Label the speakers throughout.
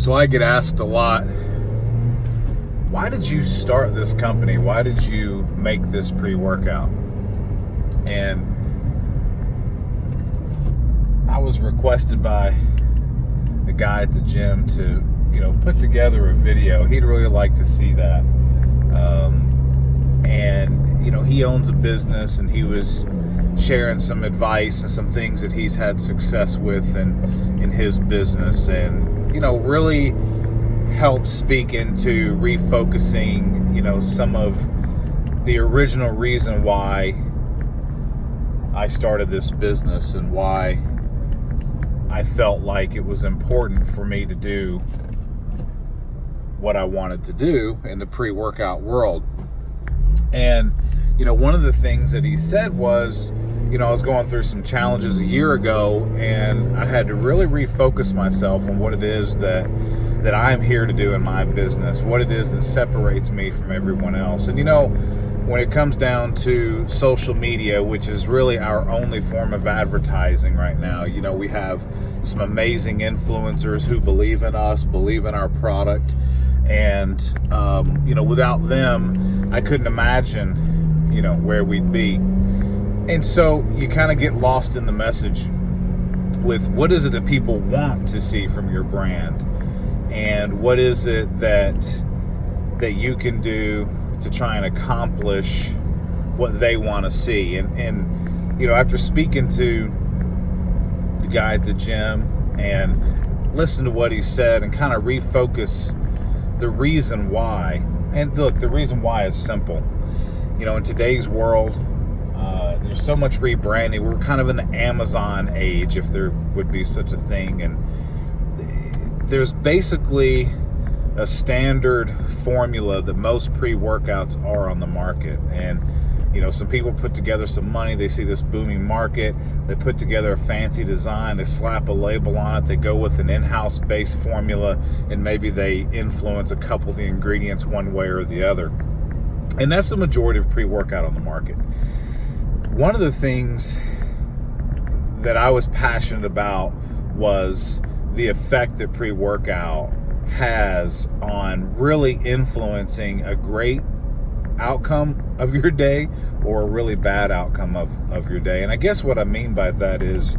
Speaker 1: So I get asked a lot, why did you start this company? Why did you make this pre-workout? And I was requested by the guy at the gym to, put together a video. He'd really like to see that. He owns a business, and he was sharing some advice and some things that he's had success with in his business, and really helped speak into refocusing some of the original reason why I started this business and why I felt like it was important for me to do what I wanted to do in the pre-workout world. And one of the things that he said was, I was going through some challenges a year ago, and I had to really refocus myself on what it is that I'm here to do in my business, what it is that separates me from everyone else. And when it comes down to social media, which is really our only form of advertising right now, we have some amazing influencers who believe in us, believe in our product, and without them, I couldn't imagine where we'd be. And so you kind of get lost in the message with what is it that people want to see from your brand, and what is it that you can do to try and accomplish what they want to see. And after speaking to the guy at the gym and listen to what he said and kind of refocus the reason why. And look, the reason why is simple. In today's world, there's so much rebranding. We're kind of in the Amazon age, if there would be such a thing. And there's basically a standard formula that most pre-workouts are on the market. And some people put together some money, they see this booming market, they put together a fancy design, they slap a label on it, they go with an in-house based formula, and maybe they influence a couple of the ingredients one way or the other. And that's the majority of pre-workout on the market. One of the things that I was passionate about was the effect that pre-workout has on really influencing a great outcome of your day or a really bad outcome of your day. And I guess what I mean by that is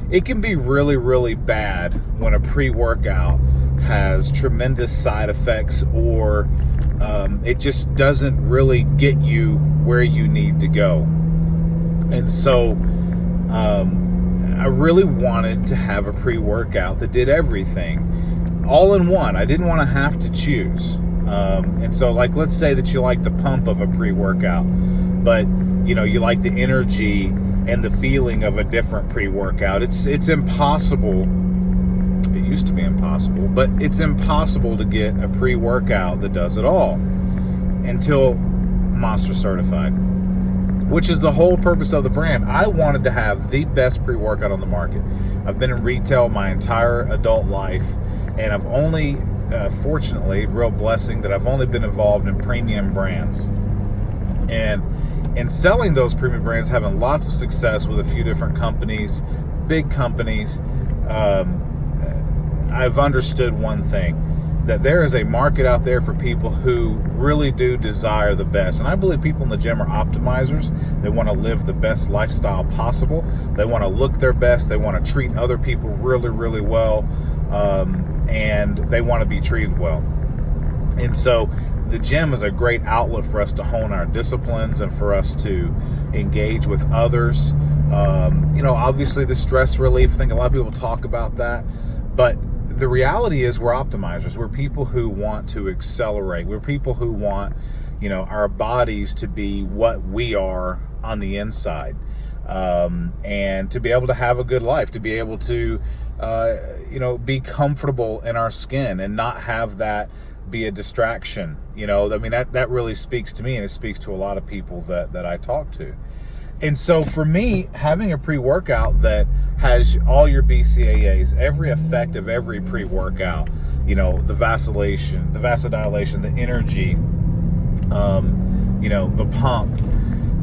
Speaker 1: it can be really, really bad when a pre-workout has tremendous side effects, or it just doesn't really get you where you need to go. And so I really wanted to have a pre-workout that did everything all in one. I didn't want to have to choose. And so, let's say that you like the pump of a pre-workout, but you like the energy and the feeling of a different pre-workout. It's impossible. It used to be impossible, but it's impossible to get a pre-workout that does it all until Monster Certified, which is the whole purpose of the brand. I wanted to have the best pre-workout on the market. I've been in retail my entire adult life, and I've only, fortunately, real blessing that I've only been involved in premium brands. And in selling those premium brands, having lots of success with a few different companies, big companies, I've understood one thing, that there is a market out there for people who really do desire the best. And I believe people in the gym are optimizers. They want to live the best lifestyle possible. They want to look their best. They want to treat other people really, really well. And they want to be treated well. And so the gym is a great outlet for us to hone our disciplines and for us to engage with others. Obviously the stress relief, I think a lot of people talk about that, but the reality is we're optimizers. We're people who want to accelerate. We're people who want, our bodies to be what we are on the inside, and to be able to have a good life, to be able to, be comfortable in our skin and not have that be a distraction. That really speaks to me, and it speaks to a lot of people that I talk to. And so for me, having a pre-workout that has all your BCAAs, every effect of every pre-workout, the vasodilation, the energy, the pump,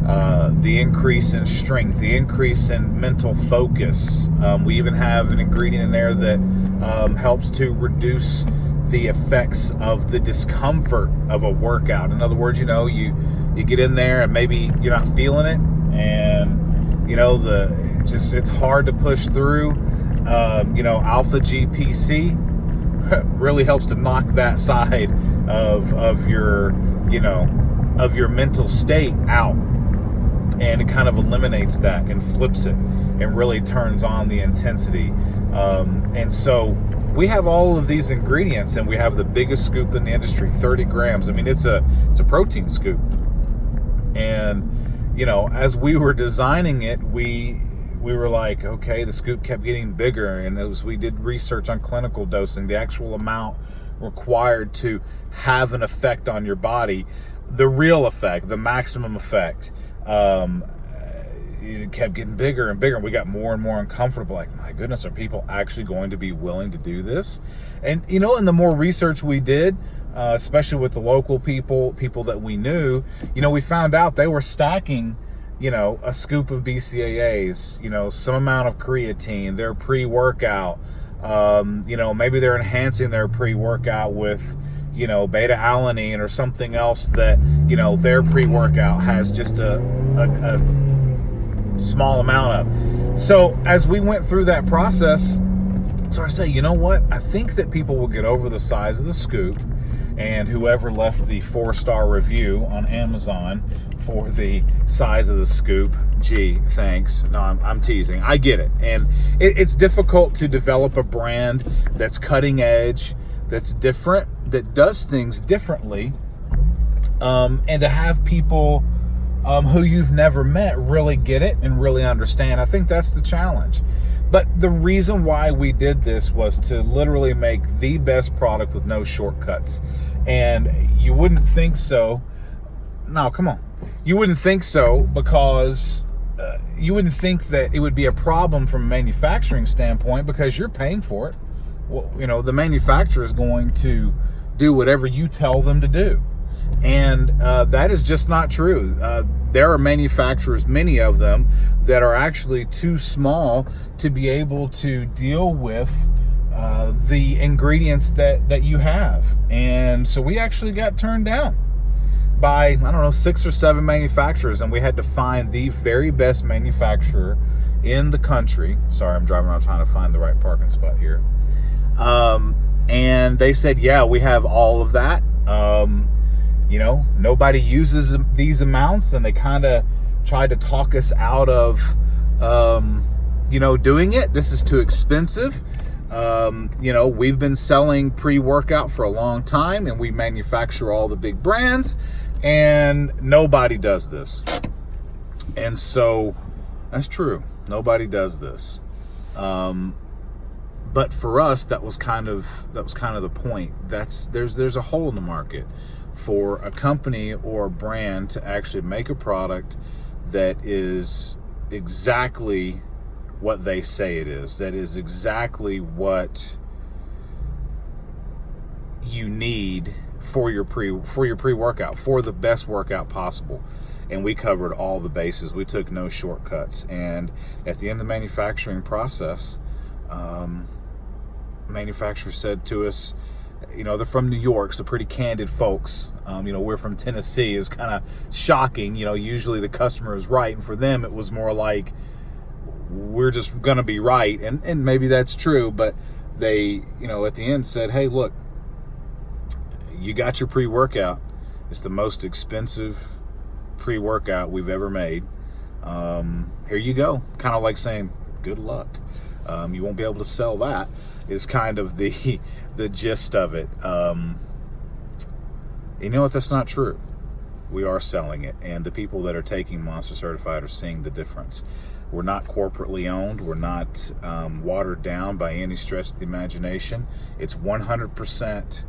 Speaker 1: the increase in strength, the increase in mental focus. We even have an ingredient in there that helps to reduce the effects of the discomfort of a workout. In other words, you get in there and maybe you're not feeling it, and it's hard to push through. Alpha GPC really helps to knock that side of your mental state out, and it kind of eliminates that and flips it and really turns on the intensity. And so we have all of these ingredients, and we have the biggest scoop in the industry, 30 grams. I mean, it's a protein scoop. And, as we were designing it, we were like, okay, the scoop kept getting bigger. And we did research on clinical dosing, the actual amount required to have an effect on your body, the real effect, the maximum effect. It kept getting bigger and bigger, and we got more and more uncomfortable. Like, my goodness, are people actually going to be willing to do this? And and the more research we did, especially with the local people that we knew, we found out they were stacking, a scoop of BCAAs, some amount of creatine, their pre-workout. Maybe they're enhancing their pre-workout with beta alanine or something else that their pre-workout has just a small amount of. So as we went through that process, so I say, I think that people will get over the size of the scoop, and whoever left the 4-star review on Amazon for the size of the scoop, gee, thanks. No, I'm teasing. I get it. And it's difficult to develop a brand that's cutting edge, that's different, that does things differently, and to have people who you've never met really get it and really understand. I think that's the challenge. But the reason why we did this was to literally make the best product with no shortcuts. And you wouldn't think so. No, come on. You wouldn't think so, because you wouldn't think that it would be a problem from a manufacturing standpoint, because you're paying for it. Well, the manufacturer is going to do whatever you tell them to do. And that is just not true. There are manufacturers, many of them, that are actually too small to be able to deal with the ingredients that you have. And so we actually got turned down by, 6 or 7 manufacturers, and we had to find the very best manufacturer in the country. Sorry, I'm driving around trying to find the right parking spot here. And they said, yeah, we have all of that. Nobody uses these amounts, and they kind of tried to talk us out of, doing it. This is too expensive. We've been selling pre-workout for a long time, and we manufacture all the big brands, and nobody does this. And so that's true. Nobody does this. But for us, that was kind of the point. There's a hole in the market for a company or a brand to actually make a product that is exactly what they say it is, that is exactly what you need for your pre-workout, for the best workout possible. And we covered all the bases. We took no shortcuts. And at the end of the manufacturing process, manufacturer said to us, they're from New York, so pretty candid folks. We're from Tennessee. It was kind of shocking. Usually the customer is right, and for them it was more like, we're just going to be right. And maybe that's true, but they, at the end said, hey, look, you got your pre-workout. It's the most expensive pre-workout we've ever made. Here you go. Kind of like saying, good luck. You won't be able to sell that, is kind of the gist of it. You know what? That's not true. We are selling it, and the people that are taking Monster Certified are seeing the difference. We're not corporately owned. We're not watered down by any stretch of the imagination. It's 100%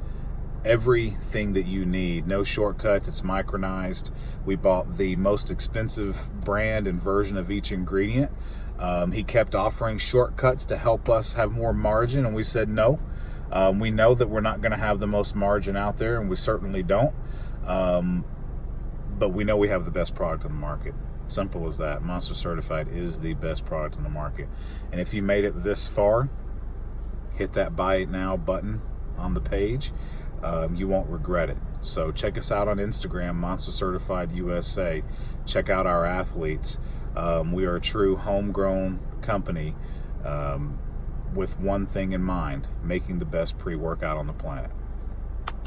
Speaker 1: everything that you need. No shortcuts. It's micronized. We bought the most expensive brand and version of each ingredient. He kept offering shortcuts to help us have more margin, and we said no. We know that we're not going to have the most margin out there, and we certainly don't. but we know we have the best product on the market. Simple as that. Monster Certified is the best product on the market. And if you made it this far, hit that buy it now button on the page. You won't regret it. So check us out on Instagram, Monster Certified USA. Check out our athletes. We are a true homegrown company with one thing in mind: making the best pre-workout on the planet.